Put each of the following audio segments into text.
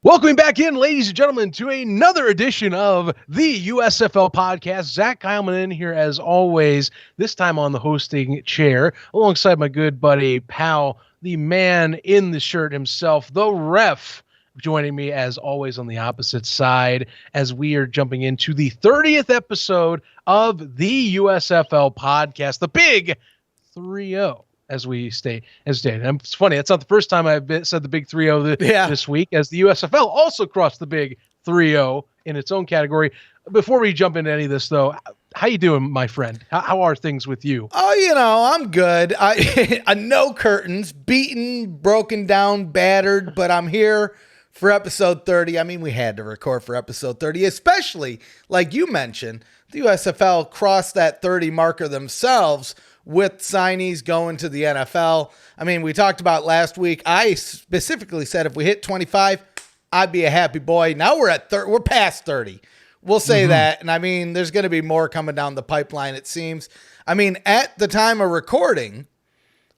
Welcome back in, ladies and gentlemen, to another edition of the USFL podcast. Zach Heilman in here as always, this time on the hosting chair, alongside my good buddy, pal, the man in the shirt himself, the ref, joining me as always on the opposite side as we are jumping into the 30th episode of the USFL podcast, the big 3-0. As we stay. And it's funny, it's not the first time I've said the big 3-0 this week, as the USFL also crossed the big 3-0 in its own category. Before we jump into any of this, though, how you doing, my friend? How are things with you? Oh, I'm good. I no curtains, beaten, broken down, battered, but I'm here for episode 30. I mean, we had to record for episode 30, especially, like you mentioned, the USFL crossed that 30 marker themselves with signees going to the NFL. I mean, we talked about last week. I specifically said if we hit 25, I'd be a happy boy. Now we're at 30. We're past 30. We'll say that. And I mean, there's going to be more coming down the pipeline, it seems. I mean, at the time of recording,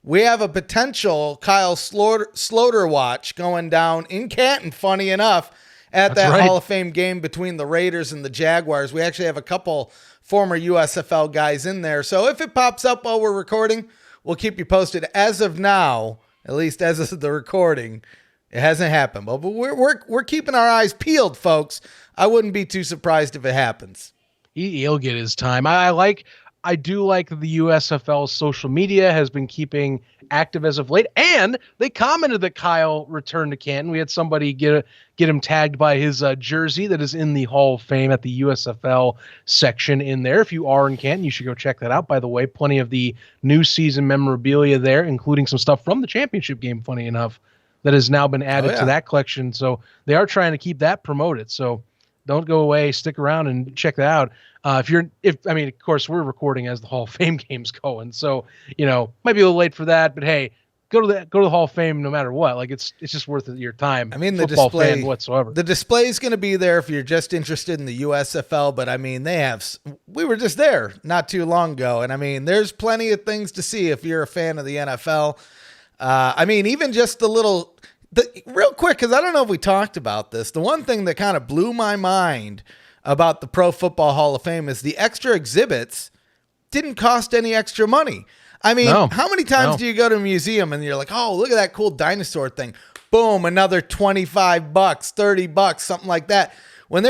we have a potential Kyle Sloter watch going down in Canton, funny enough, at that Hall of Fame game between the Raiders and the Jaguars. We actually have a couple former USFL guys in there. So if it pops up while we're recording, we'll keep you posted. As of now, at least as of the recording, it hasn't happened. But we're keeping our eyes peeled, folks. I wouldn't be too surprised if it happens. He'll get his time. I do like the USFL social media has been keeping active as of late, and they commented that Kyle returned to Canton. We had somebody get him tagged by his jersey that is in the Hall of Fame at the USFL section in there. If you are in Canton, you should go check that out. By the way, plenty of the new season memorabilia there, including some stuff from the championship game, funny enough, that has now been added to that collection. So they are trying to keep that promoted. So don't go away. Stick around and check that out. Of course, we're recording as the Hall of Fame game's going, so might be a little late for that. But hey, go to the Hall of Fame no matter what. Like it's just worth your time. I mean, the display fan whatsoever. The display is going to be there if you're just interested in the USFL. But I mean, we were just there not too long ago, and I mean, there's plenty of things to see if you're a fan of the NFL. I mean, even just real quick, because I don't know if we talked about this. The one thing that kind of blew my mind about the Pro Football Hall of Fame is the extra exhibits didn't cost any extra money. I mean, how many times do you go to a museum and you're like, oh, look at that cool dinosaur thing. Boom, another $25, $30, something like that. When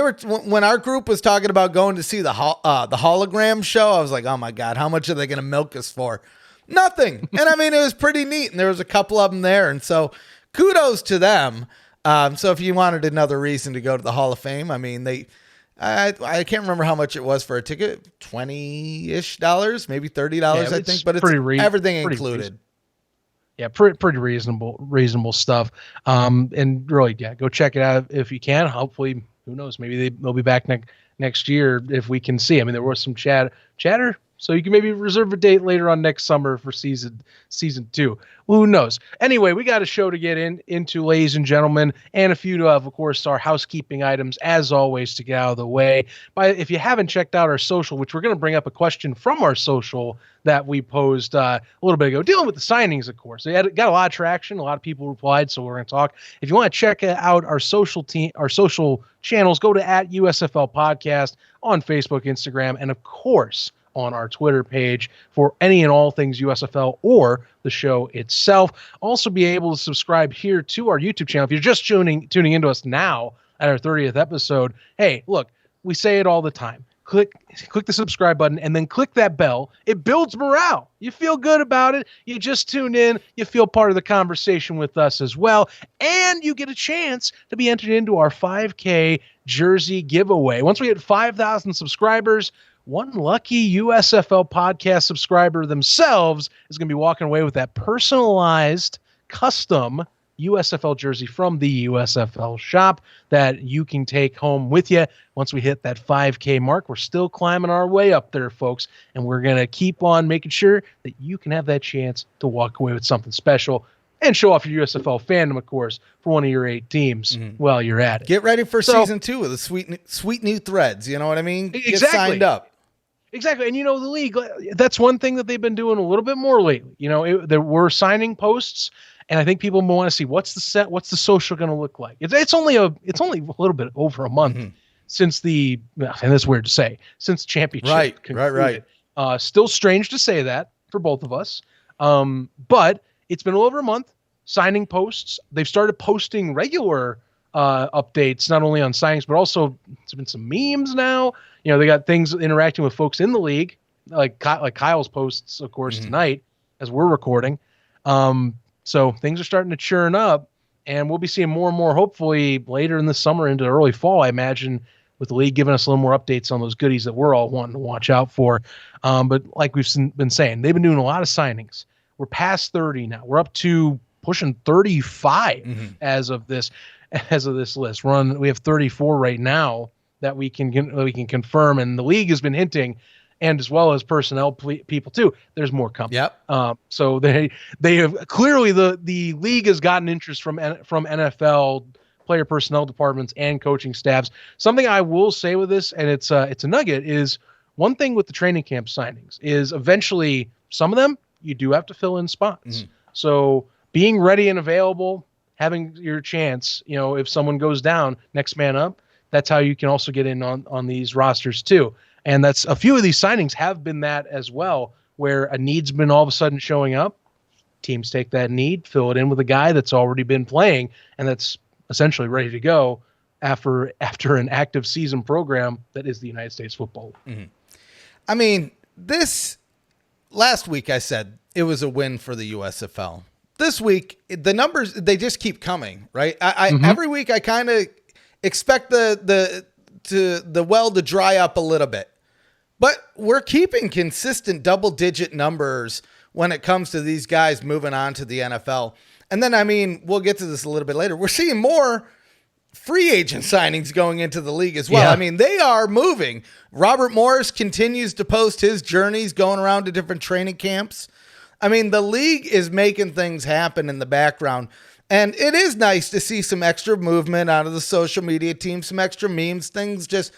our group was talking about going to see the hologram show, I was like, oh my God, how much are they going to milk us for? Nothing. And I mean, it was pretty neat. And there was a couple of them there. And so kudos to them. So if you wanted another reason to go to the Hall of Fame, I mean, I can't remember how much it was for a ticket, $20-ish, maybe $30, I think, but it's everything included. Yeah, pretty reasonable stuff. And really, go check it out if you can. Hopefully, who knows, maybe they'll be back next year if we can see. I mean, there was some chatter, so you can maybe reserve a date later on next summer for season 2. Well, who knows? Anyway, we got a show to get into, ladies and gentlemen, and a few of course, our housekeeping items, as always, to get out of the way. If you haven't checked out our social, which we're going to bring up a question from our social that we posed a little bit ago, dealing with the signings, of course. It got a lot of traction. A lot of people replied, so we're going to talk. If you want to check out our social channels, go to @USFL Podcast on Facebook, Instagram, and of course, on our Twitter page for any and all things USFL or the show itself. Also be able to subscribe here to our YouTube channel. If you're just tuning into us now at our 30th episode, hey, look, we say it all the time. Click the subscribe button and then click that bell. It builds morale. You feel good about it. You just tuned in. You feel part of the conversation with us as well. And you get a chance to be entered into our 5K jersey giveaway. Once we hit 5,000 subscribers, one lucky USFL podcast subscriber themselves is going to be walking away with that personalized, custom USFL jersey from the USFL shop that you can take home with you once we hit that 5K mark. We're still climbing our way up there, folks, and we're going to keep on making sure that you can have that chance to walk away with something special and show off your USFL fandom, of course, for one of your 8 teams while you're at it. Get ready for season 2 with the sweet new threads. You know what I mean? Exactly. Get signed up. Exactly. And, the league, that's one thing that they've been doing a little bit more lately. There were signing posts, And I think people want to see what's the social going to look like. It's only a little bit over a month since and that's weird to say, since championship concluded. Right. Still strange to say that for both of us. But it's been a little over a month. Signing posts. They've started posting regular updates, not only on signings, but also there's been some memes now. They got things interacting with folks in the league, like Kyle's posts, of course, tonight as we're recording. So things are starting to churn up, and we'll be seeing more and more, hopefully, later in the summer into early fall, I imagine, with the league giving us a little more updates on those goodies that we're all wanting to watch out for. But like we've been saying, they've been doing a lot of signings. We're past 30 now. We're up to pushing 35 as of this list. We have 34 right now that we can confirm, and the league has been hinting, and as well as personnel people too, there's more coming. Yep. So they have clearly the league has gotten interest from NFL player personnel departments and coaching staffs. Something I will say with this, and it's a nugget, is one thing with the training camp signings is eventually some of them you do have to fill in spots. So being ready and available, having your chance, if someone goes down, next man up, that's how you can also get in on these rosters too. And that's a few of these signings have been that as well, where a need's been all of a sudden showing up. Teams take that need, fill it in with a guy that's already been playing and that's essentially ready to go after an active season program that is the United States football. I mean, this last week I said it was a win for the USFL. This week, the numbers, they just keep coming, right? Every week I kind of expect the well to dry up a little bit. But we're keeping consistent double-digit numbers when it comes to these guys moving on to the NFL. And then, we'll get to this a little bit later. We're seeing more free agent signings going into the league as well. Yeah. They are moving. Robert Morris continues to post his journeys going around to different training camps. The league is making things happen in the background. And it is nice to see some extra movement out of the social media team, some extra memes, things just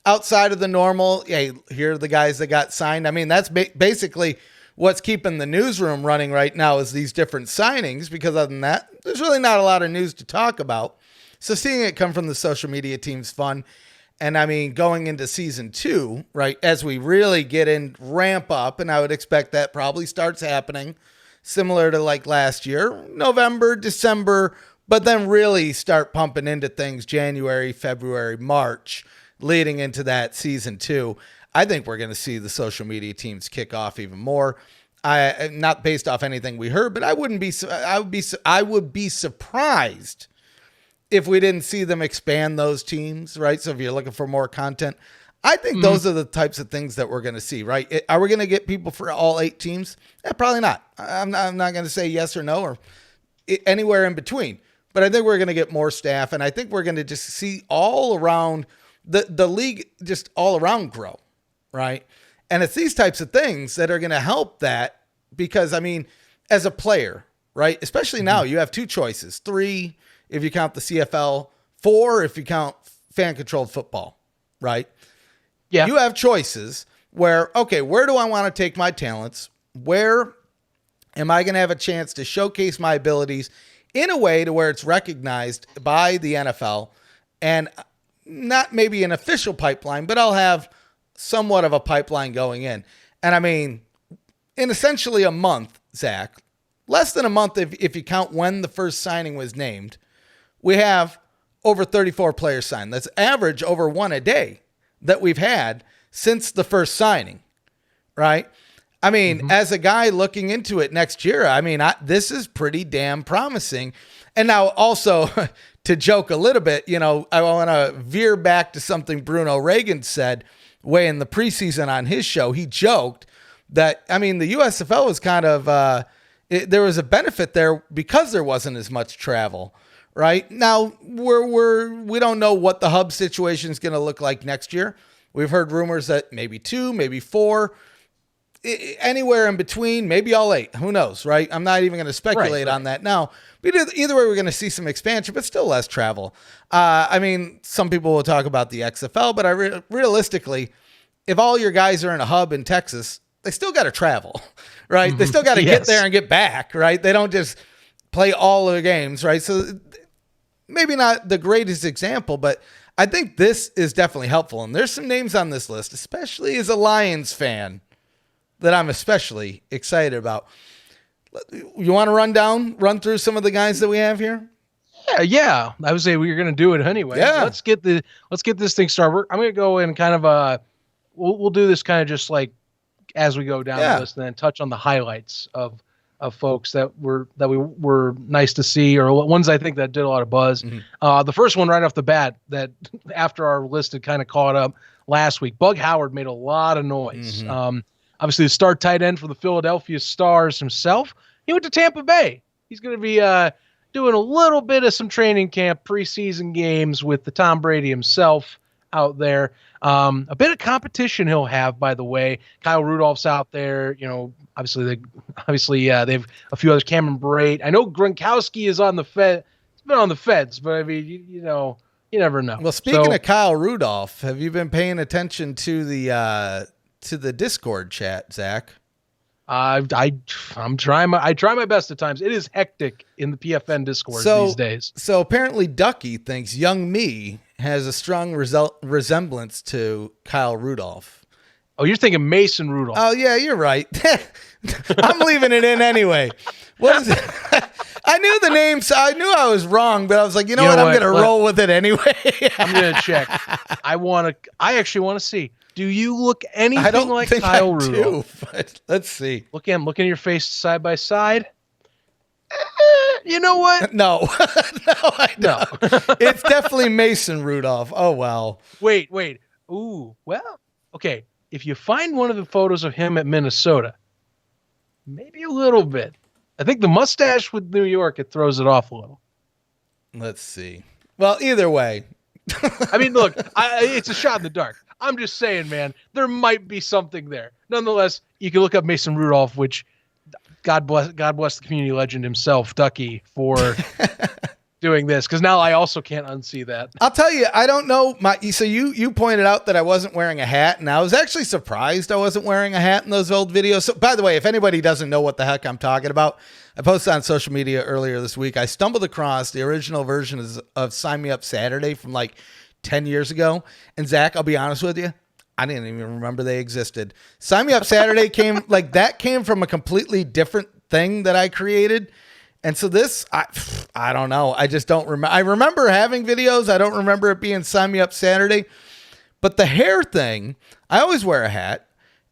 outside of the normal. Hey, here are the guys that got signed. That's basically what's keeping the newsroom running right now is these different signings, because other than that, there's really not a lot of news to talk about. So seeing it come from the social media team's fun. And going into season 2, right, as we really ramp up, and I would expect that probably starts happening similar to like last year, November, December, but then really start pumping into things January, February, March, leading into that season 2. I think we're going to see the social media teams kick off even more. Not based off anything we heard, but I would be surprised if we didn't see them expand those teams, right? So if you're looking for more content, I think those are the types of things that we're going to see, right? Are we going to get people for all 8 teams? Probably not. I'm not going to say yes or no or anywhere in between. But I think we're going to get more staff, and I think we're going to just see all around the league just all around grow, right? And it's these types of things that are going to help that because, as a player, right, especially now, you have 2 choices, 3 if you count the CFL, 4 if you count fan-controlled football, right? Yeah. You have choices where, okay, where do I want to take my talents? Where am I going to have a chance to showcase my abilities in a way to where it's recognized by the NFL and not maybe an official pipeline, but I'll have somewhat of a pipeline going in. And in essentially a month, Zach, less than a month if you count when the first signing was named, we have over 34 players signed. That's average over 1 a day that we've had since the first signing, right? As a guy looking into it next year, this is pretty damn promising. And now also to joke a little bit, I want to veer back to something Bruno Reagan said way in the preseason on his show. He joked that, the USFL was kind of, there was a benefit there because there wasn't as much travel. Right now, we don't know what the hub situation is going to look like next year. We've heard rumors that maybe 2, maybe 4, anywhere in between, maybe all 8. Who knows, right? I'm not even going to speculate on that now. But either way, we're going to see some expansion, but still less travel. Some people will talk about the XFL, but realistically, if all your guys are in a hub in Texas, they still got to travel, right? They still got to get there and get back, right? They don't just play all of the games, right? So maybe not the greatest example, but I think this is definitely helpful. And there's some names on this list, especially as a Lions fan, that I'm especially excited about. You want to run through some of the guys that we have here? Yeah. I would say we were going to do it anyway. Yeah. Let's get this thing started. I'm going to go in kind of we'll do this kind of just like as we go down the list, and then touch on the highlights of folks that we were nice to see, or ones I think that did a lot of buzz. Mm-hmm. The first one right off the bat, that after our list had kind of caught up last week, Bug Howard made a lot of noise. Mm-hmm. Obviously the star tight end for the Philadelphia Stars himself. He went to Tampa Bay. He's going to be doing a little bit of some training camp preseason games with the Tom Brady himself out there. A bit of competition he'll have, by the way. Kyle Rudolph's out there. Obviously they have a few others. Cameron Brate. I know Gronkowski is on the Fed. He's been on the feds, but I mean, you never know. Well, speaking of Kyle Rudolph, have you been paying attention to the Discord chat, Zach? I'm trying. I try my best at times. It is hectic in the PFN Discord these days. So apparently, Ducky thinks young me has a strong resemblance to Kyle Rudolph. Oh, you're thinking Mason Rudolph. Oh yeah, you're right. I'm leaving it in anyway. What is it? I knew the name, so I knew I was wrong, but I was like, you know what? I'm going to roll with it anyway. I'm going to check. I actually want to see. Do you look anything like Kyle Rudolph? But let's see. Look at your face side by side. You know what? No. No, I don't. It's definitely Mason Rudolph. Oh, well. Wait. Ooh, well, okay. If you find one of the photos of him at Minnesota, maybe a little bit. I think the mustache with New York, it throws it off a little. Let's see. Well, either way. I mean, look, it's a shot in the dark. I'm just saying, man, there might be something there. Nonetheless, you can look up Mason Rudolph, which God bless the community legend himself, Ducky, for doing this, because now I also can't unsee that. I'll tell you, I don't know. So you pointed out that I wasn't wearing a hat, and I was actually surprised I wasn't wearing a hat in those old videos. So, by the way, if anybody doesn't know what the heck I'm talking about, I posted on social media earlier this week. I stumbled across the original version of Sign Me Up Saturday from like 10 years ago. And Zach, I'll be honest with you, I didn't even remember they existed. Sign Me Up Saturday came from a completely different thing that I created. And so this, I don't know. I just don't remember. I remember having videos. I don't remember it being Sign Me Up Saturday. But the hair thing, I always wear a hat,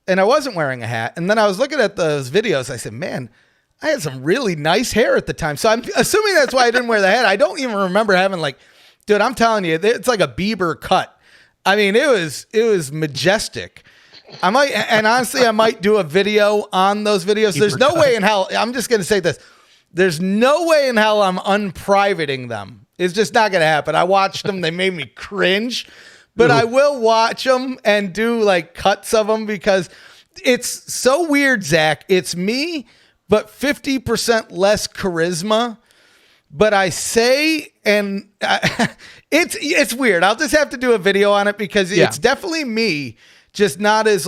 and I wasn't wearing a hat. And then I was looking at those videos. I said, man, I had some really nice hair at the time. So I'm assuming that's why I didn't wear the hat. I don't even remember having dude, I'm telling you, it's like a Bieber cut. I mean, it was majestic. I might do a video on those videos. There's no way in hell. I'm just going to say this. There's no way in hell I'm unprivating them. It's just not going to happen. I watched them. They made me cringe, but I will watch them and do cuts of them because it's so weird, Zach. It's me, but 50% less charisma. But I say, and it's weird. I'll just have to do a video on it because it's definitely me, just not as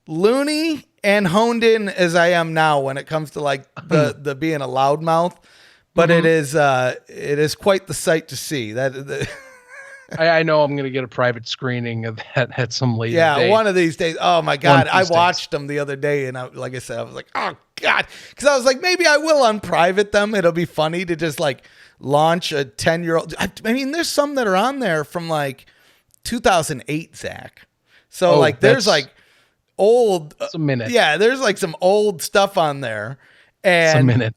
loony and honed in as I am now when it comes to the being a loudmouth. But it is quite the sight to see. I know I'm going to get a private screening of that at some later date. One of these days. Oh my God. I watched them the other day and like I said, I was like, oh God. Cause I was like, maybe I will unprivate them. It'll be funny to just launch a 10-year-old. I mean, there's some that are on there from 2008, Zach. So there's old. It's a minute. Yeah. There's some old stuff on there. And it's a minute.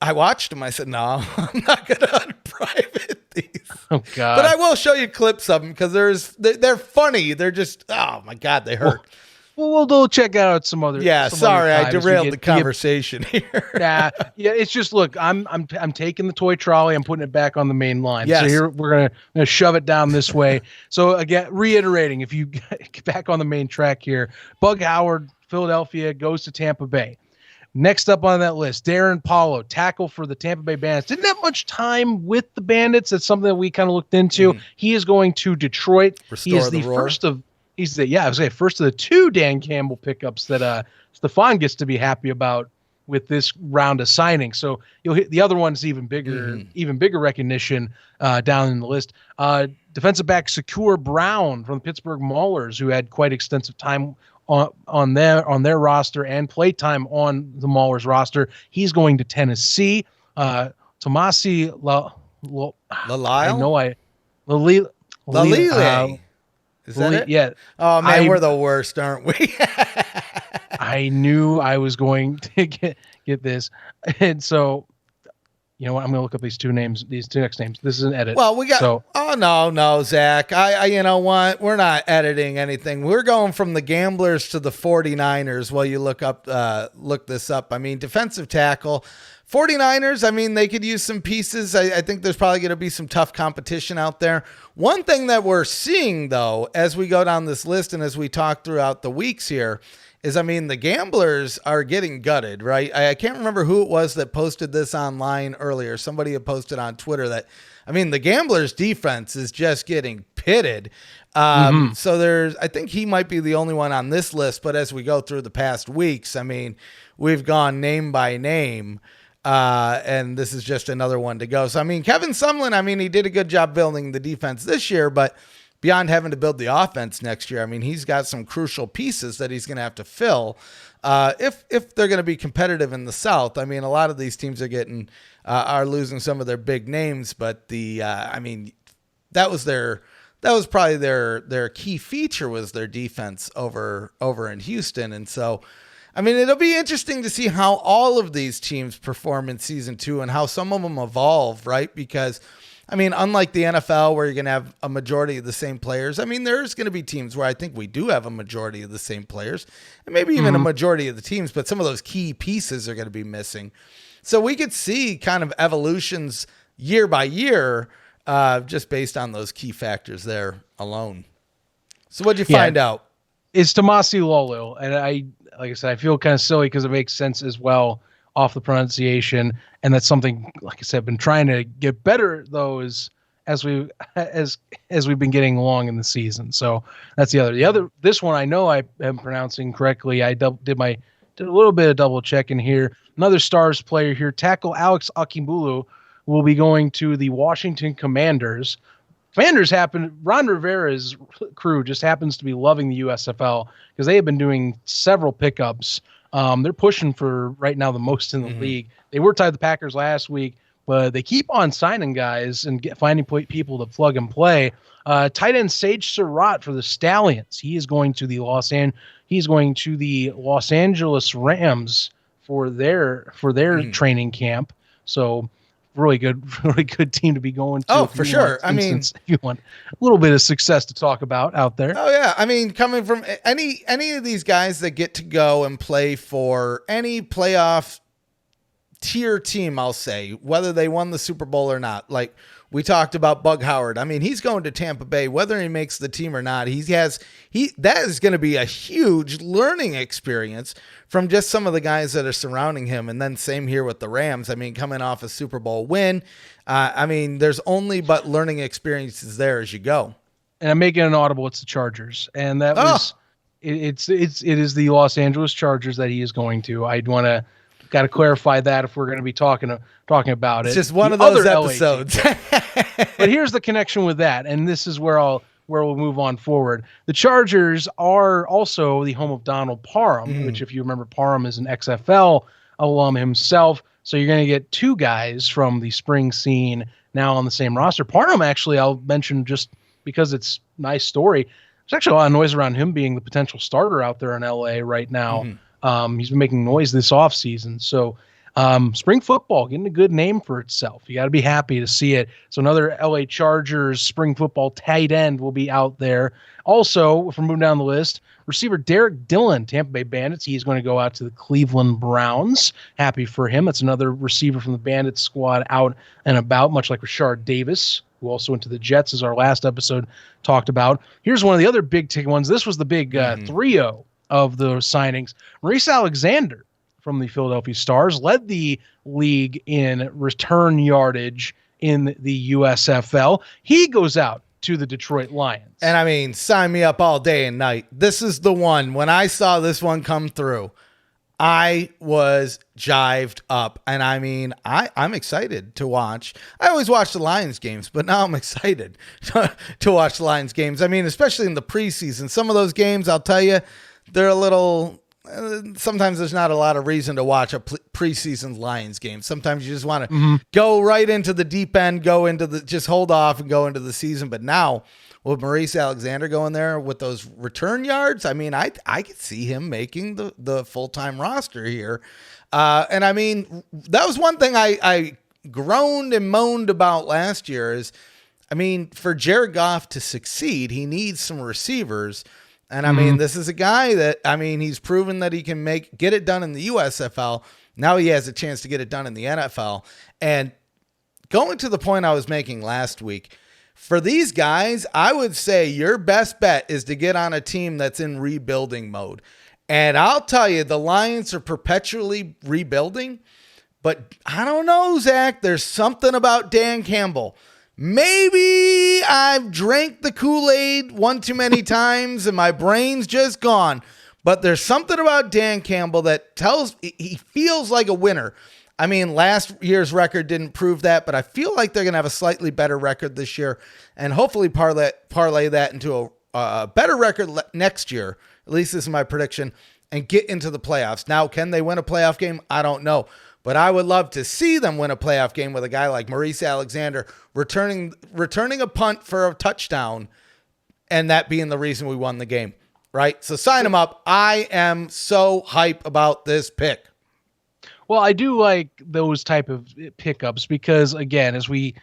I watched them. I said, no, I'm not going to unprivate these. Oh God. But I will show you clips of them because they're funny. They're just, oh my God, they hurt. Well, we'll check out some other. Yeah, sorry, I derailed the conversation here. Yeah. It's just look, I'm taking the toy trolley, I'm putting it back on the main line. Yes. So here we're gonna shove it down this way. So again, reiterating, if you get back on the main track here, Bug Howard, Philadelphia goes to Tampa Bay. Next up on that list, Darren Paulo, tackle for the Tampa Bay Bandits. Didn't have much time with the Bandits. That's something that we kind of looked into. He is going to Detroit. He is the first of the two Dan Campbell pickups that Stephon gets to be happy about with this round of signings. So you'll hit the other one's even bigger recognition down in the list. Defensive back Secure Brown from the Pittsburgh Maulers, who had quite extensive time on their roster and play time on the Maulers roster. He's going to Tennessee. Tomasi Lalile. Is that it? Yeah. Oh man, we're the worst, aren't we? I knew I was going to get this, and so you know what? I'm going to look up these two next names. This is an edit. Well, we got. So, oh no, Zach. I you know what? We're not editing anything. We're going from the Gamblers to the 49ers. While you look this up. I mean, defensive tackle. 49ers, I mean, they could use some pieces. I think there's probably going to be some tough competition out there. One thing that we're seeing, though, as we go down this list and as we talk throughout the weeks here, is, I mean, the Gamblers are getting gutted, right? I can't remember who it was that posted this online earlier. Somebody had posted on Twitter that, I mean, the Gamblers' defense is just getting pitted. So I think he might be the only one on this list, but as we go through the past weeks, I mean, we've gone name by name. And this is just another one to go. So, I mean, Kevin Sumlin, I mean, he did a good job building the defense this year, but beyond having to build the offense next year, I mean, he's got some crucial pieces that he's going to have to fill if they're going to be competitive in the South. I mean, a lot of these teams are losing some of their big names, but I mean, that was probably their key feature was their defense over in Houston. And so, I mean, it'll be interesting to see how all of these teams perform in season 2 and how some of them evolve, right? Because, I mean, unlike the NFL where you're going to have a majority of the same players, I mean, there's going to be teams where I think we do have a majority of the same players and maybe even a majority of the teams, but some of those key pieces are going to be missing. So we could see kind of evolutions year by year just based on those key factors there alone. So what'd you find out? It's Tomasi Lolo, and like I said, I feel kind of silly because it makes sense as well off the pronunciation, and that's something, like I said, I've been trying to get better though as we've been getting along in the season. So that's the other. This one I know I am pronouncing correctly. I did a little bit of double checking here. Another Stars player here, tackle Alex Akibulu, will be going to the Washington Commanders. Ron Rivera's crew just happens to be loving the USFL because they have been doing several pickups. They're pushing for right now the most in the league. They were tied the Packers last week, but they keep on signing guys and finding people to plug and play. Tight end Sage Surratt for the Stallions. He's going to the Los Angeles Rams for their training camp. So really good team to be going to. Oh, for sure. I mean, if you want a little bit of success to talk about out there. Oh yeah. I mean, coming from any of these guys that get to go and play for any playoff tier team, I'll say, whether they won the Super Bowl or not. Like we talked about Bug Howard. I mean, he's going to Tampa Bay, whether he makes the team or not. That is going to be a huge learning experience from just some of the guys that are surrounding him. And then same here with the Rams. I mean, coming off a Super Bowl win, I mean, there's only but learning experiences there as you go. And I'm making an audible. It's the Chargers, and that was it is the Los Angeles Chargers that he is going to. Got to clarify that if we're going to be talking about it. It's just one of those episodes. But here's the connection with that, and this is where we'll move on forward. The Chargers are also the home of Donald Parham, which, if you remember, Parham is an XFL alum himself. So you're going to get two guys from the spring scene now on the same roster. Parham, actually, I'll mention just because it's a nice story. There's actually a lot of noise around him being the potential starter out there in LA right now. He's been making noise this offseason. So spring football getting a good name for itself. You got to be happy to see it. So another LA Chargers spring football tight end will be out there. Also, if we're moving down the list, receiver Derek Dillon, Tampa Bay Bandits. He's going to go out to the Cleveland Browns. Happy for him. That's another receiver from the Bandits squad out and about, much like Rashard Davis, who also went to the Jets, as our last episode talked about. Here's one of the other big ticket ones. This was the big 3-0 of the signings. Maurice Alexander from the Philadelphia Stars led the league in return yardage in the USFL. He goes out to the Detroit Lions. And I mean, sign me up all day and night. This is the one. When I saw this one come through, I was jived up. And I mean, I'm excited to watch. I always watch the Lions games, but now I'm excited to watch the Lions games. I mean, especially in the preseason. Some of those games, I'll tell you, they're a little... sometimes there's not a lot of reason to watch a preseason Lions game. Sometimes you just want to go right into the deep end, just hold off and go into the season. But now with Maurice Alexander going there with those return yards, I mean, I could see him making the full-time roster here. And I mean, that was one thing I groaned and moaned about last year is, I mean, for Jared Goff to succeed, he needs some receivers. And I mean, this is a guy that, I mean, he's proven that he can get it done in the USFL. Now he has a chance to get it done in the NFL. And going to the point I was making last week, for these guys, I would say your best bet is to get on a team that's in rebuilding mode. And I'll tell you, the Lions are perpetually rebuilding, but I don't know, Zach, there's something about Dan Campbell. Maybe I've drank the Kool-Aid one too many times and my brain's just gone. But there's something about Dan Campbell that tells he feels like a winner. I mean, last year's record didn't prove that, but I feel like they're going to have a slightly better record this year and hopefully parlay that into a better record next year. At least this is my prediction, and get into the playoffs. Now, can they win a playoff game? I don't know. But I would love to see them win a playoff game with a guy like Maurice Alexander returning a punt for a touchdown, and that being the reason we won the game, right? So sign him up. I am so hype about this pick. Well, I do like those type of pickups because, again, as we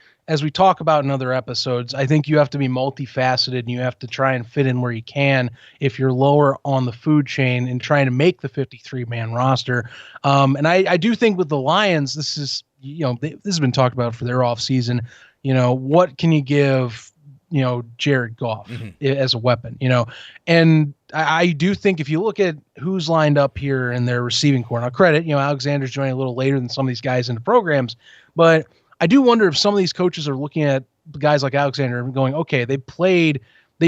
talk about in other episodes, I think you have to be multifaceted and you have to try and fit in where you can if you're lower on the food chain and trying to make the 53-man roster. And I do think with the Lions, this is, this has been talked about for their offseason. What can you give, Jared Goff as a weapon, and I do think if you look at who's lined up here in their receiving corps, now credit, Alexander's joining a little later than some of these guys in the programs, but I do wonder if some of these coaches are looking at guys like Alexander and going, okay, they've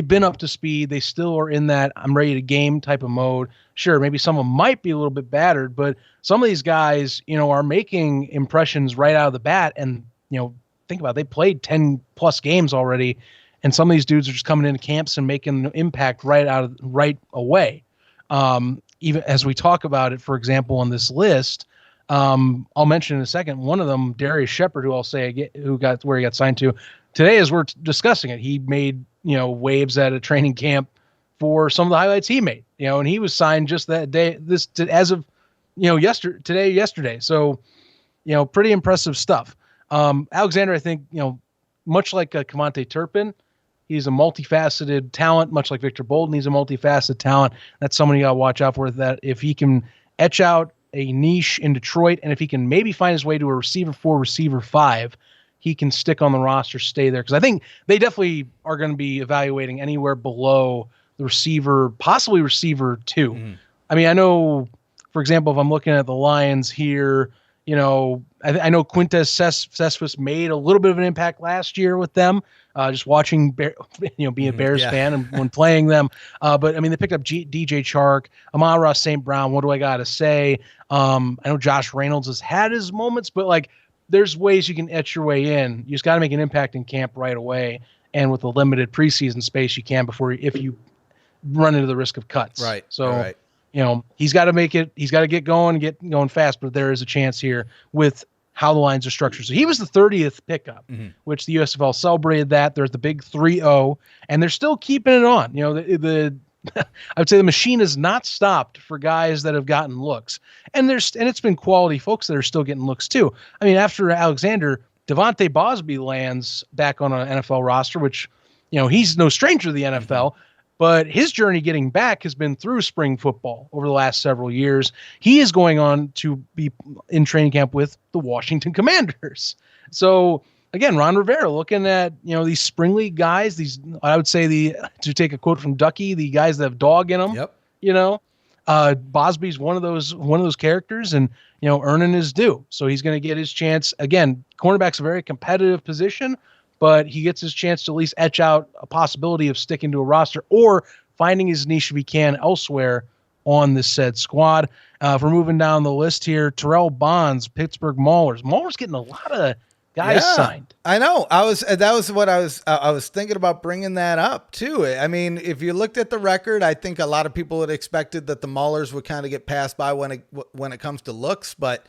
been up to speed. They still are in that I'm ready to game type of mode. Sure, maybe some of them might be a little bit battered, but some of these guys, are making impressions right out of the bat. And, think about it, they played 10 plus games already. And some of these dudes are just coming into camps and making an impact right away. Even as we talk about it, for example, on this list, I'll mention in a second, one of them, Darius Shepherd, who I'll say where he got signed to today as we're discussing it. He made, waves at a training camp for some of the highlights he made, and he was signed just that day, as of, yesterday. So, pretty impressive stuff. Alexander, I think, much like Kevontae Turpin, he's a multifaceted talent, much like Victor Bolden. He's a multifaceted talent. That's someone you got to watch out for, that if he can etch out a niche in Detroit, and if he can maybe find his way to a receiver 4, receiver 5, he can stick on the roster, stay there. Because I think they definitely are going to be evaluating anywhere below the receiver, possibly receiver 2. Mm-hmm. I mean, I know, for example, if I'm looking at the Lions here, I know Quintez Cephas made a little bit of an impact last year with them. Just watching, being a Bears fan and when playing them. But I mean, they picked up DJ Chark, Amon-Ra St. Brown. What do I got to say? I know Josh Reynolds has had his moments, but there's ways you can etch your way in. You just got to make an impact in camp right away. And with the limited preseason space you can if you run into the risk of cuts. Right. So, right. He's got to make it, he's got to get going fast, but there is a chance here with how the lines are structured. So he was the 30th pickup, which the USFL celebrated that. There's the big 3-0, and they're still keeping it on. The I would say the machine has not stopped for guys that have gotten looks. And it's been quality folks that are still getting looks too. I mean, after Alexander, Devontae Bosby lands back on an NFL roster, which, he's no stranger to the NFL. But his journey getting back has been through spring football over the last several years. He is going on to be in training camp with the Washington Commanders. So, again, Ron Rivera looking at, these spring league guys, I would say to take a quote from Ducky, the guys that have dog in them. Yep. Bosby's one of those characters and, earning his due. So he's going to get his chance. Again, cornerback's a very competitive position, but he gets his chance to at least etch out a possibility of sticking to a roster or finding his niche if he can elsewhere on this said squad. If we're moving down the list here, Terrell Bonds, Pittsburgh Maulers. Maulers getting a lot of guys signed. I know. That was what I was thinking about bringing that up too. I mean, if you looked at the record, I think a lot of people had expected that the Mullers would kind of get passed by when it comes to looks, but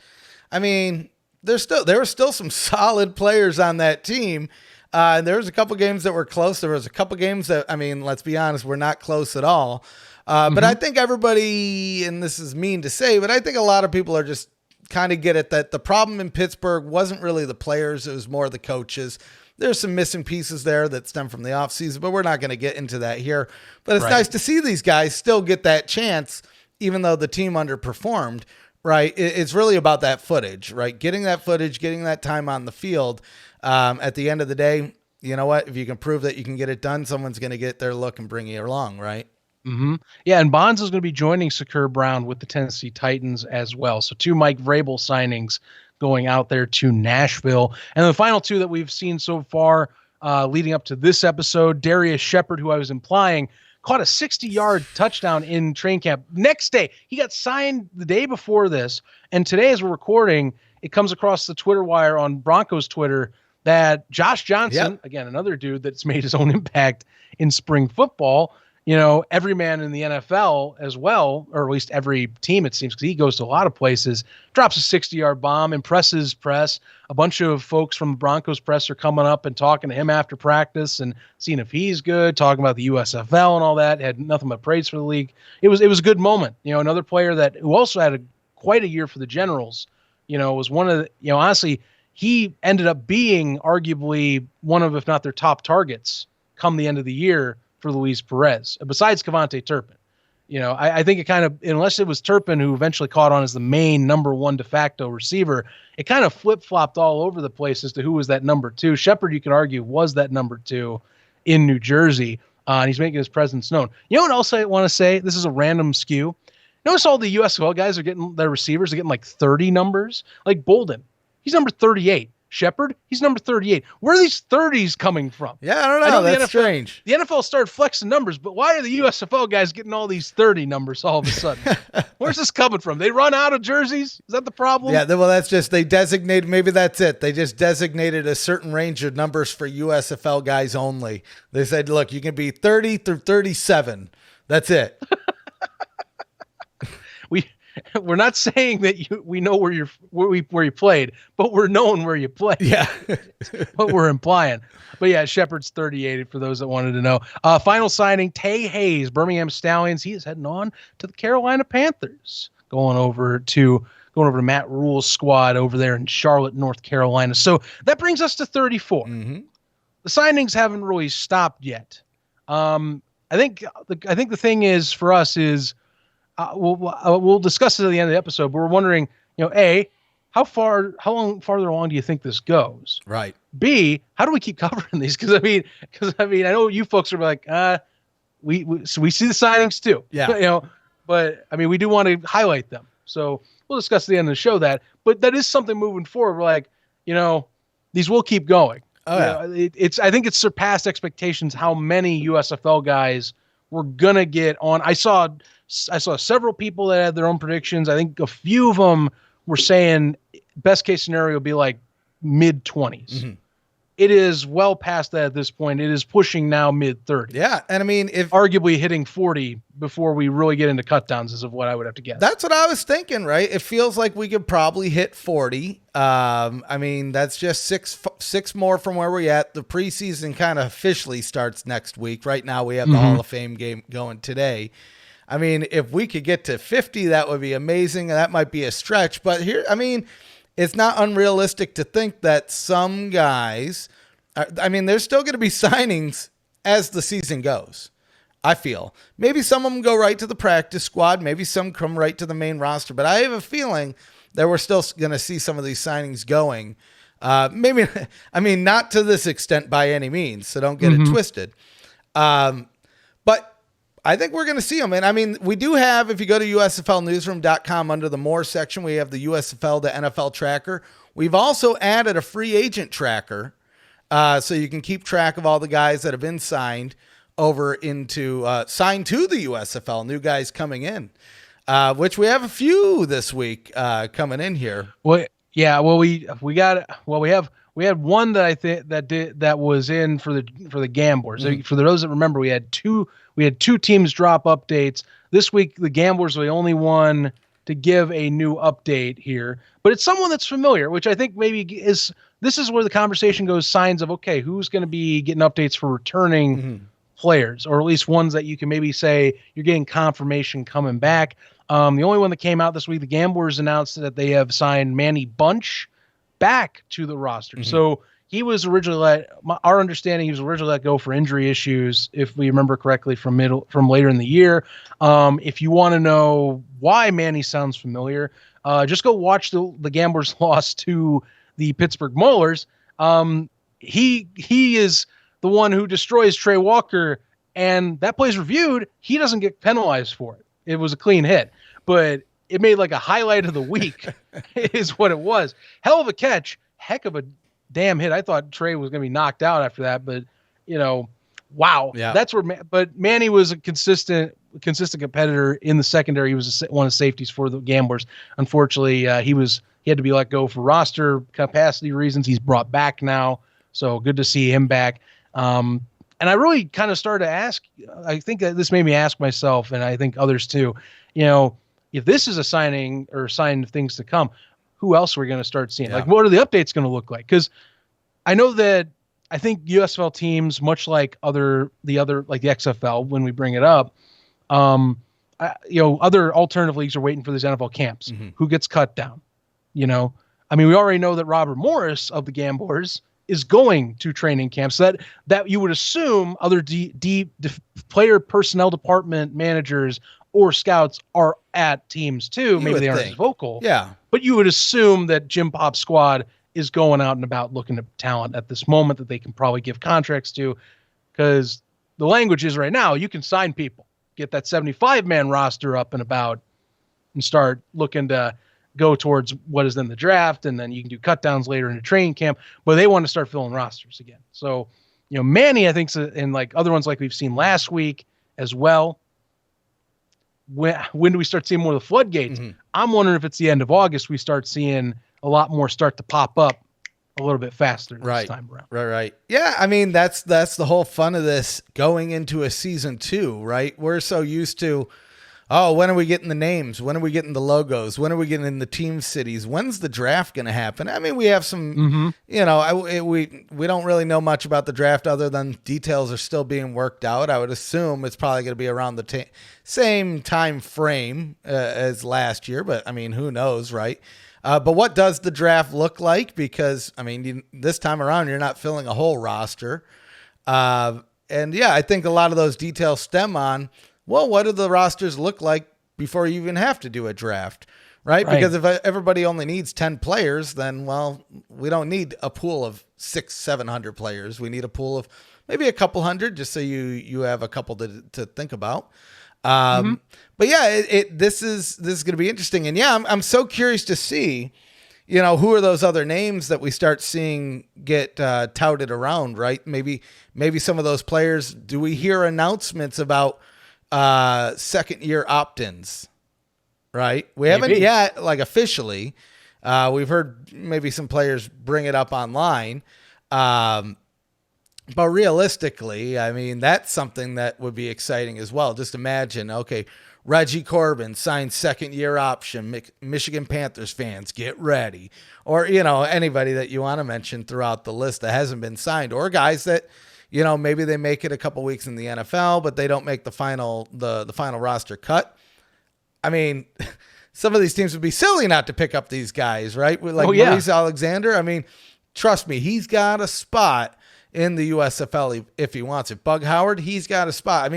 I mean, there were still some solid players on that team. There was a couple games that were close. There was a couple games that, I mean, let's be honest, were not close at all. But I think everybody, and this is mean to say, but I think a lot of people are just kind of get it that the problem in Pittsburgh wasn't really the players. It was more the coaches. There's some missing pieces there that stem from the offseason, but we're not going to get into that here. But it's nice to see these guys still get that chance, even though the team underperformed, right? It's really about that footage, right? Getting that footage, getting that time on the field. At the end of the day, you know what? If you can prove that you can get it done, someone's going to get their look and bring you along, right? Mm-hmm. Yeah, and Bonds is going to be joining Shakur Brown with the Tennessee Titans as well. So 2 Mike Vrabel signings going out there to Nashville. And the final 2 that we've seen so far leading up to this episode, Darius Shepherd, who I was implying, caught a 60-yard touchdown in training camp. Next day, he got signed the day before this. And today, as we're recording, it comes across the Twitter wire on Broncos Twitter that Josh Johnson, again, another dude that's made his own impact in spring football, you know, every man in the NFL as well, or at least every team, it seems, because he goes to a lot of places, drops a 60-yard bomb, impresses press. A bunch of folks from the Broncos press are coming up and talking to him after practice and seeing if he's good, talking about the USFL and all that. Had nothing but praise for the league. It was a good moment. You know, another player who also had quite a year for the Generals, you know, was one of the, you know, honestly, he ended up being arguably one of, if not their top targets come the end of the year for Luis Perez, besides Cavante Turpin. You know, I think it kind of, unless it was Turpin who eventually caught on as the main number 1 de facto receiver, it kind of flip-flopped all over the place as to who was that number 2. Shepherd, you could argue, was that number 2 in New Jersey, and he's making his presence known. You know what else I want to say? This is a random skew. Notice all the USFL guys are getting, their receivers are getting like 30 numbers. Like Bolden, he's number 38. Shepherd, he's number 38. Where are these 30s coming from? Yeah, I don't know. That's strange. The NFL started flexing numbers, but why are the USFL guys getting all these 30 numbers all of a sudden? Where's this coming from? They run out of jerseys? Is that the problem? Yeah, well, that's just, they designated, maybe that's it. They just designated a certain range of numbers for USFL guys only. They said, look, you can be 30 through 37. That's it. We're not saying that we know where you played, but we're knowing where you played. Yeah. What we're implying. But yeah, Shepherd's 38 for those that wanted to know. Final signing, Tay Hayes, Birmingham Stallions. He is heading on to the Carolina Panthers, going over to Matt Rule's squad over there in Charlotte, North Carolina. So that brings us to 34. Mm-hmm. The signings haven't really stopped yet. I think the thing is for us is, we'll discuss it at the end of the episode, but we're wondering, you know, A, how farther along do you think this goes? Right. B, how do we keep covering these? Because I know you folks are like, we see the signings too. Yeah. You know, but I mean, we do want to highlight them. So we'll discuss at the end of the show that, but that is something moving forward. We're like, you know, these will keep going. Oh yeah. I think it's surpassed expectations how many USFL guys we're gonna get on. I saw several people that had their own predictions. I think a few of them were saying best case scenario would be like mid-20s. Mm-hmm. It is well past that at this point. It is pushing now mid-30s. Yeah, and I mean, if arguably hitting 40 before we really get into cutdowns is of what I would have to guess. That's what I was thinking, right? It feels like we could probably hit 40. I mean, that's just six more from where we're at. The preseason kind of officially starts next week. Right now, we have the Hall of Fame game going today. I mean, if we could get to 50, that would be amazing. That might be a stretch, but here, I mean, it's not unrealistic to think that some guys, I mean, there's still going to be signings as the season goes. I feel maybe some of them go right to the practice squad. Maybe some come right to the main roster, but I have a feeling that we're still going to see some of these signings going. Maybe, I mean, not to this extent by any means, so don't get it twisted. But I think we're going to see them. And I mean, we do have, if you go to usflnewsroom.com under the more section, we have the USFL to NFL tracker. We've also added a free agent tracker. So you can keep track of all the guys that have been signed over into signed to the USFL, new guys coming in. which we have a few this week coming in here. Well, yeah. Well, we had one that I think that was in for the Gamblers. Mm-hmm. For those that remember, we had two teams drop updates this week. The Gamblers were the only one to give a new update here, but it's someone that's familiar, which I think maybe this is where the conversation goes. Signs of, okay, who's going to be getting updates for returning players, or at least ones that you can maybe say you're getting confirmation coming back. The only one that came out this week, the Gamblers announced that they have signed Manny Bunch back to the roster. So he was originally our understanding, he was originally let go for injury issues, if we remember correctly, from later in the year. If you want to know why Manny sounds familiar, just go watch the Gamblers loss to the Pittsburgh Mullers. He is the one who destroys Trey Walker, and that play's reviewed. He doesn't get penalized for it. It was a clean hit, but it made like a highlight of the week is what it was. Hell of a catch. Heck of a damn hit. I thought Trey was going to be knocked out after that, but wow. Yeah. That's where, but Manny was a consistent competitor in the secondary. He was one of the safeties for the Gamblers. Unfortunately, he had to be let go for roster capacity reasons. He's brought back now. So good to see him back. And I really kind of started to ask, I think that this made me ask myself, and I think others too, if this is a signing or sign of things to come, who else are we going to start seeing? Yeah. Like, what are the updates going to look like? Because I know that I think USFL teams, much like the other like the XFL, when we bring it up, other alternative leagues are waiting for these NFL camps. Who gets cut down? We already know that Robert Morris of the Gamblers is going to training camps. So that you would assume other player personnel department managers or scouts are at teams too. Maybe they aren't as vocal. Yeah. But you would assume that Jim Pop's squad is going out and about looking at talent at this moment that they can probably give contracts to, because the language is right now, you can sign people, get that 75-man roster up and about, and start looking to go towards what is then the draft, and then you can do cut downs later in the training camp, but they want to start filling rosters again. So, Manny, I think, and like other ones like we've seen last week as well, when do we start seeing more of the floodgates? I'm wondering if it's the end of August we start seeing a lot more start to pop up a little bit faster this time around. Right. Yeah, that's the whole fun of this going into a season 2, right? We're so used to, when are we getting the names? When are we getting the logos? When are we getting in the team cities? When's the draft going to happen? We have some, we don't really know much about the draft other than details are still being worked out. I would assume it's probably going to be around the same time frame as last year, but who knows, right? But what does the draft look like? Because, this time around, you're not filling a whole roster. I think a lot of those details stem on, what do the rosters look like before you even have to do a draft, right? Because if everybody only needs 10 players, then, we don't need a pool of 600-700 players. We need a pool of maybe a couple hundred, just so you have a couple to think about. But yeah, this is going to be interesting. And yeah, I'm so curious to see, who are those other names that we start seeing get touted around, right? Maybe some of those players, do we hear announcements about second year opt-ins, right? We haven't yet, like, officially. We've heard maybe some players bring it up online. But realistically, that's something that would be exciting as well. Just imagine, okay, Reggie Corbin signed second-year option. Michigan Panthers fans, get ready. Or, anybody that you want to mention throughout the list that hasn't been signed. Or guys that, maybe they make it a couple weeks in the NFL, but they don't make the final roster cut. Some of these teams would be silly not to pick up these guys, right? Like Maurice Alexander. Trust me, he's got a spot in the USFL if he wants it. Bug Howard, he's got a spot.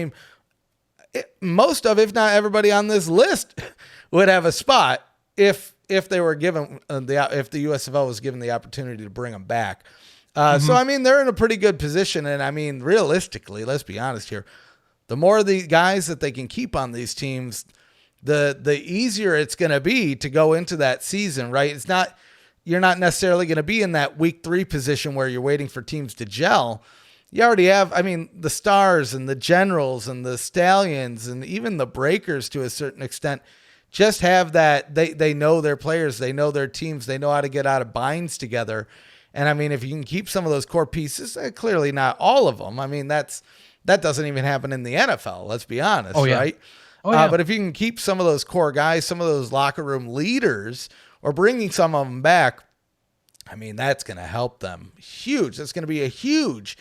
Most of, if not everybody on this list would have a spot if they were given if the USFL was given the opportunity to bring them back. So they're in a pretty good position, and realistically, let's be honest here, the more of the guys that they can keep on these teams, the easier it's going to be to go into that season, right? You're not necessarily going to be in that week 3 position where you're waiting for teams to gel. You already have, the Stars and the Generals and the Stallions and even the Breakers to a certain extent just have that. They know their players, they know their teams, they know how to get out of binds together. And I mean, if you can keep some of those core pieces, clearly not all of them. I mean, that doesn't even happen in the NFL. Let's be honest, right? Oh, yeah. But if you can keep some of those core guys, some of those locker room leaders, or bringing some of them back, I mean, that's going to help them huge. That's going to be a huge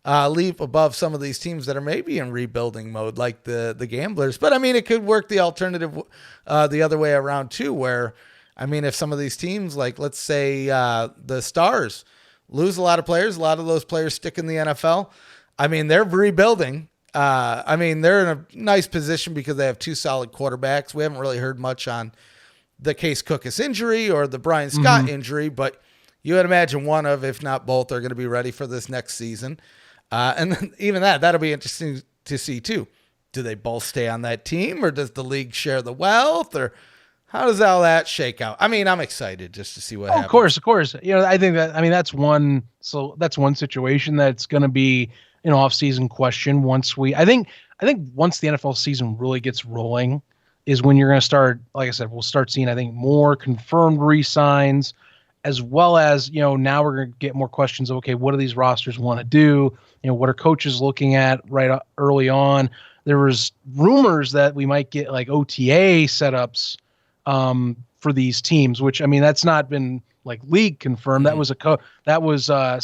leap above some of these teams that are maybe in rebuilding mode, like the Gamblers. But I mean, it could work the alternative the other way around too, where, I mean, if some of these teams, like let's say the Stars, lose a lot of players, a lot of those players stick in the NFL. I mean, they're rebuilding. I mean, they're in a nice position because they have two solid quarterbacks. We haven't really heard much on the Case Cookus injury or the Brian Scott injury, but you would imagine one of, if not both, are going to be ready for this next season. And then even that'll be interesting to see too. Do they both stay on that team, or does the league share the wealth, or how does all that shake out? I mean, I'm excited just to see what happens. Of course. You know, I think that's one situation that's going to be an off-season question I think once the NFL season really gets rolling is when you're going to start, like I said, we'll start seeing, I think, more confirmed re-signs, as well as, you know, now we're going to get more questions of, okay, what do these rosters want to do? You know, what are coaches looking at right early on? There was rumors that we might get like OTA setups for these teams, which, I mean, that's not been like league confirmed. That was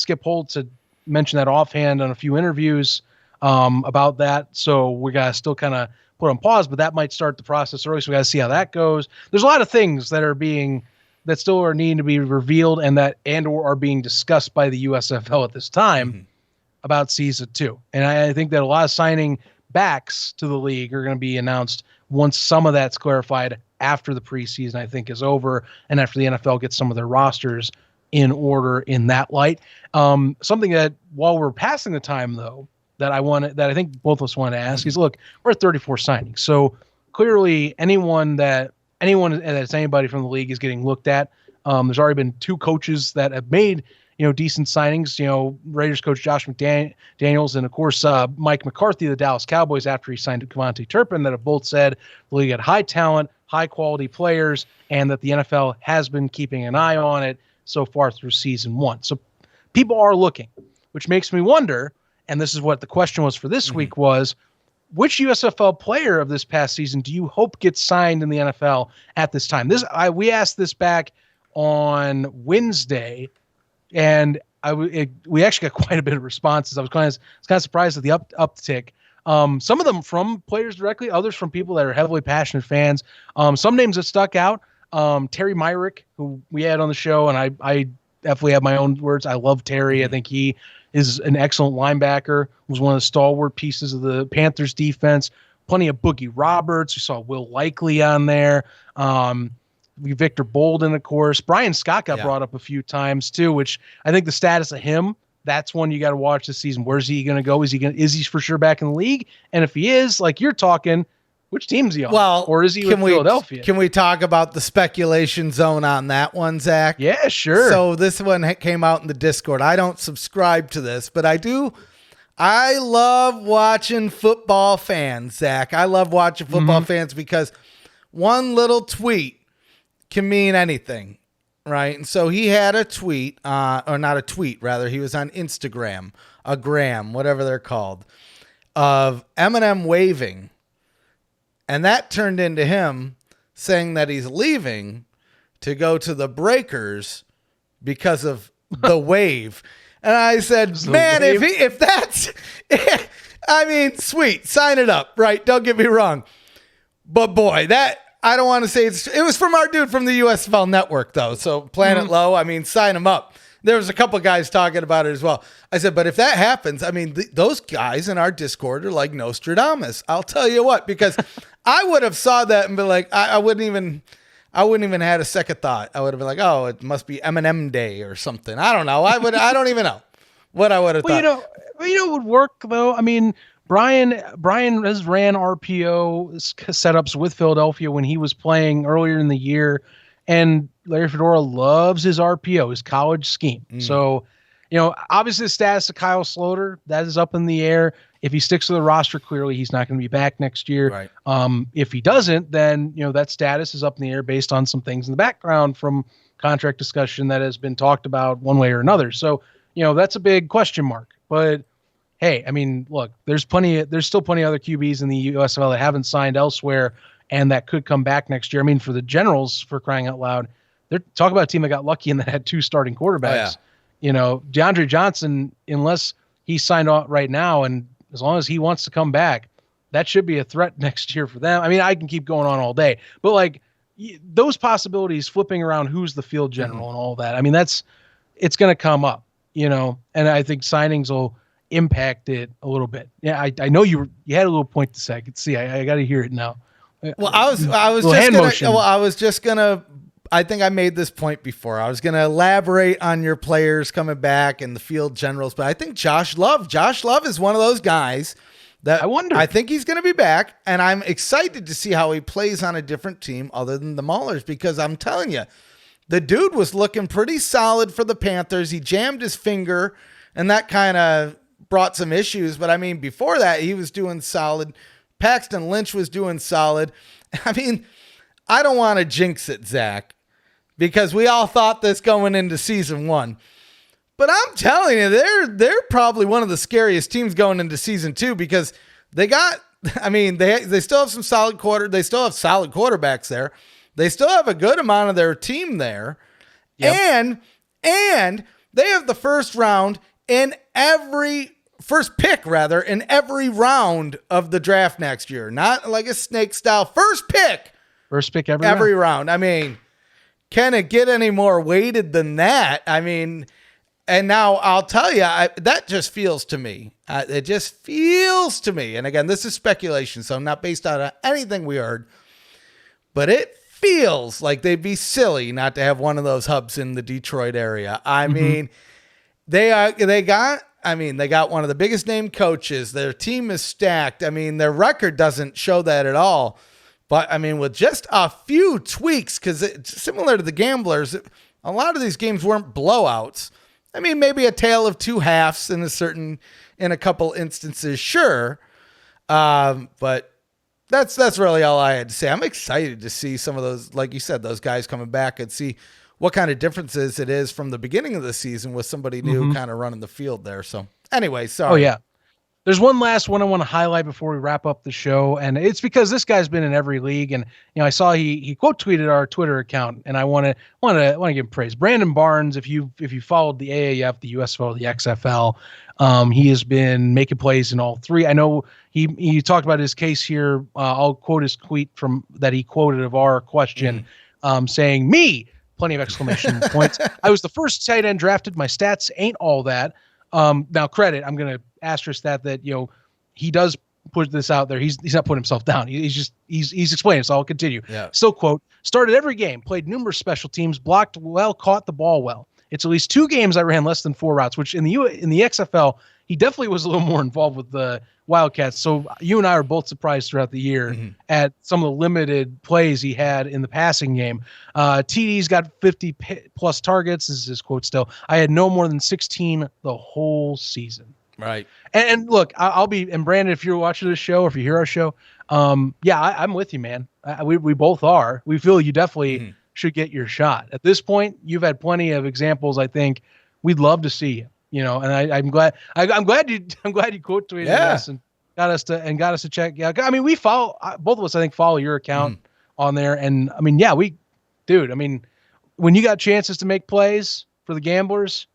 Skip Holtz had mentioned that offhand on a few interviews about that. So we got to still kind of put on pause, but that might start the process early. So we got to see how that goes. There's a lot of things that still are needing to be revealed or are being discussed by the USFL at this time about season 2. And I think that a lot of signing backs to the league are going to be announced once some of that's clarified after the preseason, I think, is over, and after the NFL gets some of their rosters in order in that light. Something that, while we're passing the time, though, that I think both of us want to ask is, look, we're at 34 signings. So clearly anyone that's anybody from the league is getting looked at. There's already been 2 coaches that have made, you know, decent signings, you know, Raiders coach Josh McDaniels and, of course, Mike McCarthy, the Dallas Cowboys, after he signed Kevontae Turpin, that have both said the league had high talent, high quality players, and that the NFL has been keeping an eye on it so far through season 1. So people are looking, which makes me wonder, and this is what the question was for this week was, which USFL player of this past season do you hope gets signed in the NFL at this time? We asked this back on Wednesday, and we actually got quite a bit of responses. I was kind of surprised at the uptick. Some of them from players directly, others from people that are heavily passionate fans. Some names that stuck out. Terry Myrick, who we had on the show, and I definitely have my own words. I love Terry. I think he is an excellent linebacker, was one of the stalwart pieces of the Panthers defense. Plenty of Boogie Roberts. We saw Will Likely on there. Victor Bolden, of course. Brian Scott got brought up a few times too, which I think the status of him, that's one you got to watch this season. Where's he going to go? Is he for sure back in the league? And if he is, like you're talking, which team's he on? Well, or is he with Philadelphia? Can we talk about the speculation zone on that one, Zach? Yeah, sure. So this one came out in the Discord. I don't subscribe to this, but I do. I love watching football fans, Zach. I love watching football fans because one little tweet can mean anything, right? And so he had a tweet, or not a tweet, rather. He was on Instagram, a gram, whatever they're called, of Eminem waving. And that turned into him saying that he's leaving to go to the Breakers because of the wave. And I said, man, if that's, I mean, sweet, sign it up, right? Don't get me wrong. But boy, I don't want to say it was from our dude from the USFL network, though. So Planet Low, I mean, sign him up. There was a couple guys talking about it as well. I said, but if that happens, I mean, those guys in our Discord are like Nostradamus. I'll tell you what, because I would have saw that and been like, I wouldn't even had a second thought. I would have been like, oh, it must be Eminem Day or something. I don't know. I don't even know what I would have thought. You know, it would work though. I mean, Brian has ran RPO setups with Philadelphia when he was playing earlier in the year, and Larry Fedora loves his RPO, his college scheme. So Obviously the status of Kyle Sloter, that is up in the air. If he sticks to the roster, clearly he's not going to be back next year. Right. If he doesn't, then, that status is up in the air based on some things in the background from contract discussion that has been talked about one way or another. So, that's a big question mark. But hey, look, there's still plenty of other QBs in the USFL that haven't signed elsewhere and that could come back next year. For the Generals, for crying out loud, they're talking about a team that got lucky and that had 2 starting quarterbacks. Oh, yeah. DeAndre Johnson, unless he's signed on right now, and as long as he wants to come back, that should be a threat next year for them. I can keep going on all day, but those possibilities flipping around who's the field general and all that. It's going to come up, and I think signings will impact it a little bit. Yeah. I know you had a little point to say. I could see, I got to hear it now. Well, I think I made this point before. I was going to elaborate on your players coming back and the field generals, but I think Josh Love is one of those guys that I think he's going to be back, and I'm excited to see how he plays on a different team other than the Maulers, because I'm telling you, the dude was looking pretty solid for the Panthers. He jammed his finger, and that kind of brought some issues, but before that, he was doing solid. Paxton Lynch was doing solid. I don't want to jinx it, Zach, because we all thought this going into season 1. But I'm telling you, they're probably one of the scariest teams going into season 2, because they got, they still have some solid they still have solid quarterbacks there. They still have a good amount of their team there. Yep. And they have the first pick in every round of the draft next year. Not like a snake style. First pick every round. Can it get any more weighted than that? And now I'll tell you, that just feels to me. It just feels to me. And again, this is speculation, so I'm not based on anything we heard. But it feels like they'd be silly not to have one of those hubs in the Detroit area. They got one of the biggest name coaches. Their team is stacked. Their record doesn't show that at all. But, with just a few tweaks, because it's similar to the Gamblers, a lot of these games weren't blowouts. Maybe a tale of 2 halves in a couple instances, sure. But that's really all I had to say. I'm excited to see some of those, like you said, those guys coming back and see what kind of differences it is from the beginning of the season with somebody new kind of running the field there. So anyway, sorry. Oh, yeah. There's one last one I want to highlight before we wrap up the show, and it's because this guy's been in every league, and I saw he quote tweeted our Twitter account, and I want to give him praise. Brandon Barnes, if you followed the AAF, the USFL, the XFL, he has been making plays in all 3. I know he talked about his case here. I'll quote his tweet from that he quoted of our question, saying, "Me." Plenty of exclamation points. I was the first tight end drafted. My stats ain't all that. Now credit, I'm going to asterisk that he does put this out there. He's not putting himself down. He's explaining. So I'll continue. Yeah. Still quote, started every game, played numerous special teams, blocked well, caught the ball well. It's at least 2 games I ran less than 4 routes, which in the XFL, he definitely was a little more involved with the Wildcats. So you and I are both surprised throughout the year at some of the limited plays he had in the passing game. TD's got 50 plus targets. This is his quote still. I had no more than 16 the whole season. Right. And look, and Brandon, if you're watching this show or if you hear our show, I'm with you, man. We both are. We feel you definitely should get your shot. At this point, you've had plenty of examples. I think we'd love to see you. And I'm glad you quote tweeted us and got us to check. Yeah, we follow both of us. I think follow your account on there, and when you got chances to make plays for the Gamblers,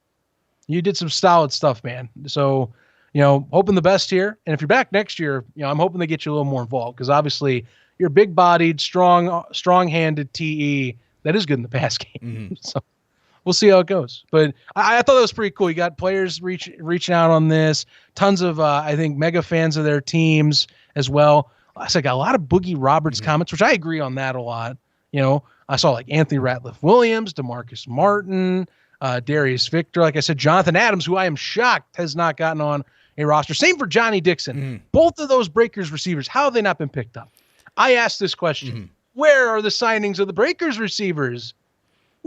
you did some solid stuff, man. So, hoping the best here. And if you're back next year, I'm hoping they get you a little more involved, because obviously you're a big-bodied, strong-handed TE that is good in the pass game. So we'll see how it goes. But I thought that was pretty cool. You got players reaching out on this. Tons of, I think, mega fans of their teams as well. I got a lot of Boogie Roberts comments, which I agree on that a lot. I saw like Anthony Ratliff-Williams, DeMarcus Martin, Darius Victor. Like I said, Jonathan Adams, who I am shocked has not gotten on a roster. Same for Johnny Dixon. Both of those Breakers receivers, how have they not been picked up? I asked this question. Where are the signings of the Breakers receivers?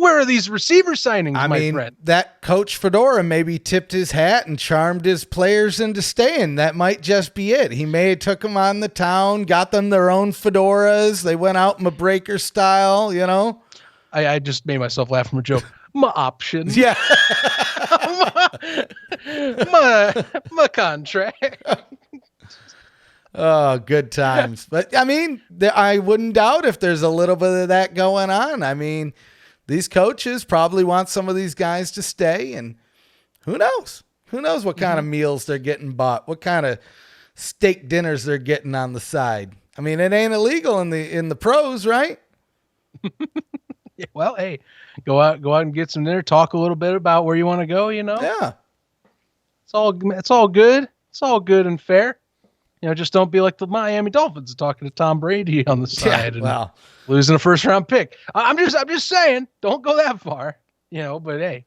Where are these receiver signings, my friend? That Coach Fedora maybe tipped his hat and charmed his players into staying. That might just be it. He may have took them on the town, got them their own fedoras. They went out my breaker style, you know. I just made myself laugh from a joke. My options. Yeah. my contract. Oh, good times. But I mean, I wouldn't doubt if there's a little bit of that going on. I mean, these coaches probably want some of these guys to stay, and who knows? Who knows what kind of meals they're getting bought, what kind of steak dinners they're getting on the side. I mean, it ain't illegal in the pros, right? Yeah, well, hey, go out and get some dinner, talk a little bit about where you want to go, you know? Yeah. It's all good. It's all good and fair. You know, just don't be like the Miami Dolphins talking to Tom Brady on the side and losing a first round pick. I'm just saying, don't go that far, you know, but hey,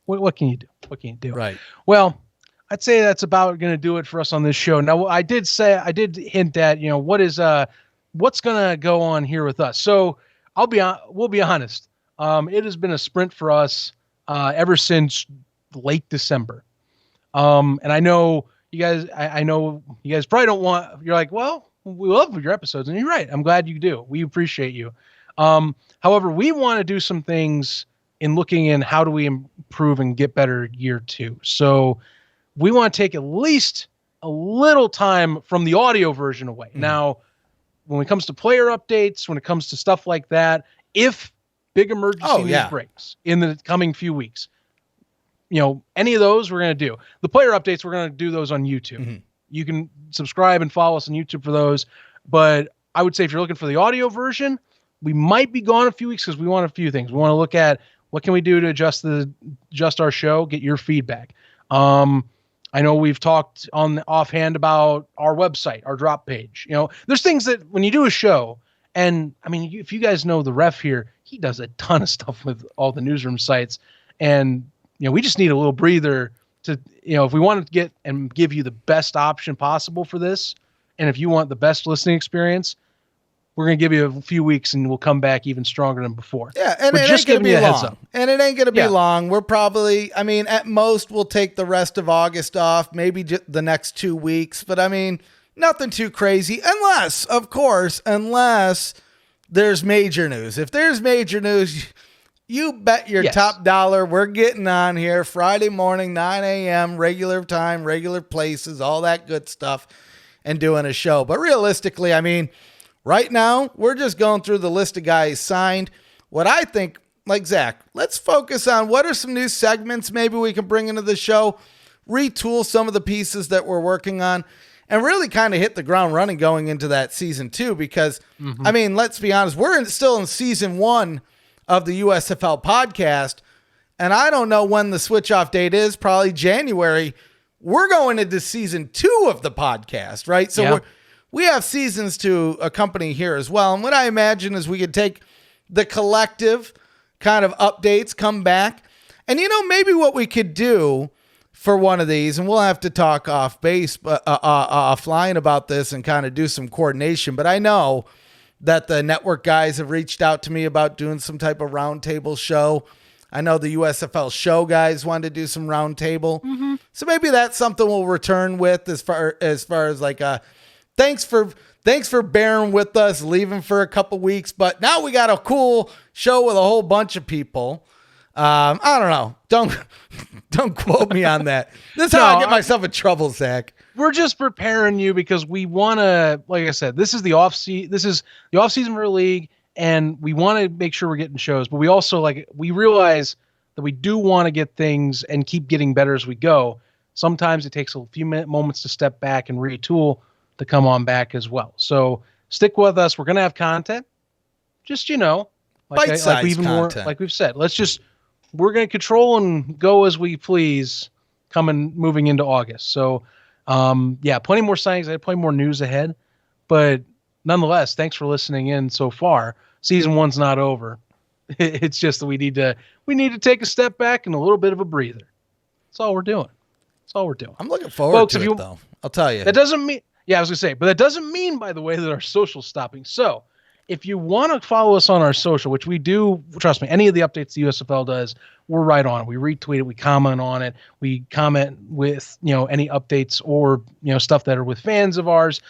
what can you do? What can you do? Right. Well, I'd say that's about going to do it for us on this show. Now, I did hint at, you know, what's going to go on here with us. So we'll be honest. It has been a sprint for us ever since late December. And I know you guys, I know you guys probably don't want, you're like, well, we love your episodes, and you're right. I'm glad you do. We appreciate you. However, we want to do some things in looking in how do we improve and get better year 2. So we want to take at least a little time from the audio version away. Now, when it comes to player updates, when it comes to stuff like that, if big emergency news breaks in the coming few weeks, you know, any of those we're going to do. The player updates, we're going to do those on YouTube. Mm-hmm. You can subscribe and follow us on YouTube for those. But I would say if you're looking for the audio version, we might be gone a few weeks because we want a few things. We want to look at what can we do to adjust our show, get your feedback. I know we've talked on offhand about our website, our drop page. You know, there's things that when you do a show, and I mean, if you guys know the ref here, he does a ton of stuff with all the newsroom sites, and you know, we just need a little breather to, you know, if we want to get and give you the best option possible for this, and if you want the best listening experience, we're going to give you a few weeks and we'll come back even stronger than before. Yeah, and it ain't going to be long. And it ain't going to be long. We're probably, I mean, at most we'll take the rest of August off, maybe just the next 2 weeks. But I mean, nothing too crazy unless, of course, there's major news. If there's major news, you bet your top dollar we're getting on here Friday morning, 9 a.m., regular time, regular places, all that good stuff, and doing a show. But realistically, I mean, right now, we're just going through the list of guys signed. What I think, like Zach, let's focus on what are some new segments maybe we can bring into the show, retool some of the pieces that we're working on, and really kind of hit the ground running going into that season 2 because, I mean, let's be honest, we're still in season 1 of the USFL podcast, and I don't know when the switch-off date is, probably January. We're going into season 2 of the podcast, right? So we have seasons to accompany here as well. And what I imagine is we could take the collective kind of updates, come back. And, you know, maybe what we could do for one of these, and we'll have to talk offline about this and kind of do some coordination. But I know that the network guys have reached out to me about doing some type of roundtable show. I know the USFL show guys wanted to do some roundtable. Mm-hmm. So maybe that's something we'll return with as far as like thanks for bearing with us, leaving for a couple weeks, but now we got a cool show with a whole bunch of people. I don't know. Don't quote me on that. This is how I get myself in trouble, Zach. We're just preparing you because we want to, like I said, this is the off season for the league, and we want to make sure we're getting shows, but we also we realize that we do want to get things and keep getting better as we go. Sometimes it takes a few moments to step back and retool to come on back as well. So stick with us. We're going to have content. Just, you know, bite-sized content. Like we've said, we're going to control and go as we please moving into August. So, plenty more signings. I have plenty more news ahead, but nonetheless, thanks for listening in so far. Season 1's not over. It's just that we need to take a step back and a little bit of a breather. That's all we're doing. I'm looking forward to it, though. I'll tell you. That doesn't mean, I was going to say, but that doesn't mean, by the way, that our social's stopping. So if you want to follow us on our social, which we do, trust me, any of the updates the USFL does, we're right on it. We retweet it, we comment on it, we comment with, any updates or, stuff that are with fans of ours.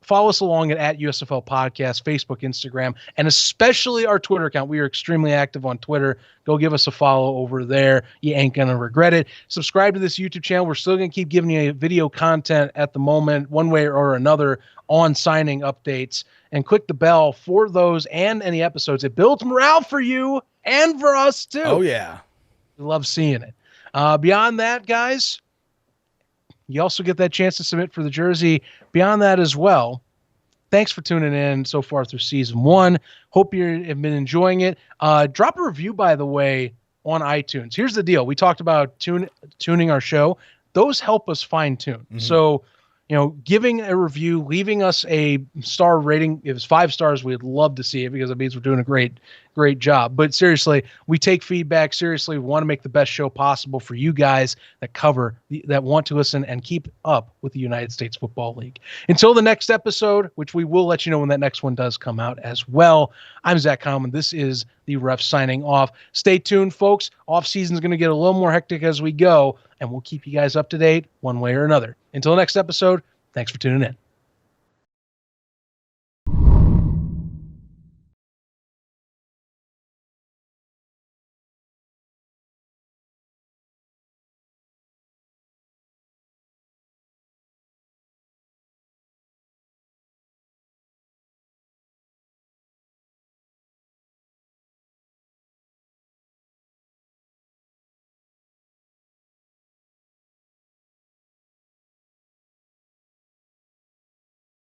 Follow us along at USFL Podcast, Facebook, Instagram, and especially our Twitter account. We are extremely active on Twitter. Go give us a follow over there. You ain't going to regret it. Subscribe to this YouTube channel. We're still going to keep giving you video content at the moment, one way or another, on signing updates. And click the bell for those and any episodes. It builds morale for you and for us, too. Oh, yeah. We love seeing it. Beyond that, guys, you also get that chance to submit for the jersey. Beyond that as well, thanks for tuning in so far through season 1. Hope you have been enjoying it. Drop a review, by the way, on iTunes. Here's the deal. We talked about tuning our show. Those help us fine tune. Mm-hmm. So, giving a review, leaving us a star rating. If it's 5 stars, we'd love to see it because it means we're doing a great job. But seriously, we take feedback seriously. We want to make the best show possible for you guys that want to listen and keep up with the United States Football League. Until the next episode, which we will let you know when that next one does come out as well. I'm Zach Common. This is the Ref signing off. Stay tuned, folks. Off season is going to get a little more hectic as we go, and we'll keep you guys up to date one way or another. Until next episode, thanks for tuning in.